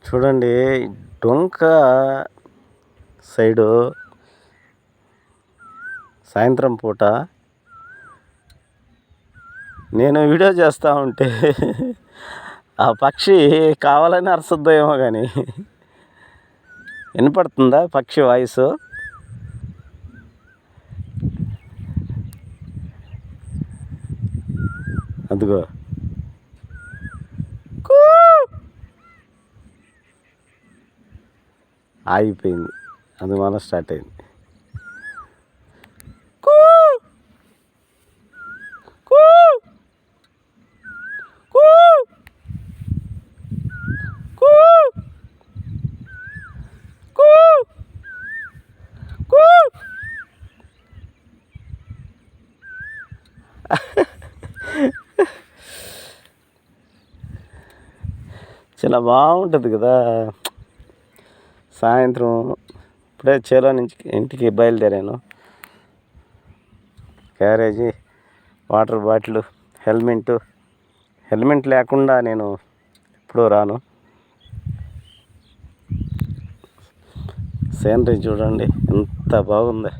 చూడండి, డొంక సైడు సాయంత్రం పూట నేను వీడియో చేస్తూ ఉంటే ఆ పక్షి కావాలని అరుస్తుందో ఏమో కానీ వినపడుతుందా పక్షి వాయిస్? అదిగో ఆగిపోయింది, అది మన స్టార్ట్ అయింది. చాలా బాగుంటుంది కదా సాయంత్రం. ఇప్పుడే చేలో నుంచి ఇంటికి బయలుదేరాను. క్యారేజీ, వాటర్ బాటిల్, హెల్మెట్ లేకుండా నేను ఎప్పుడూ రాను. సీనరీ చూడండి ఎంత బాగుంది.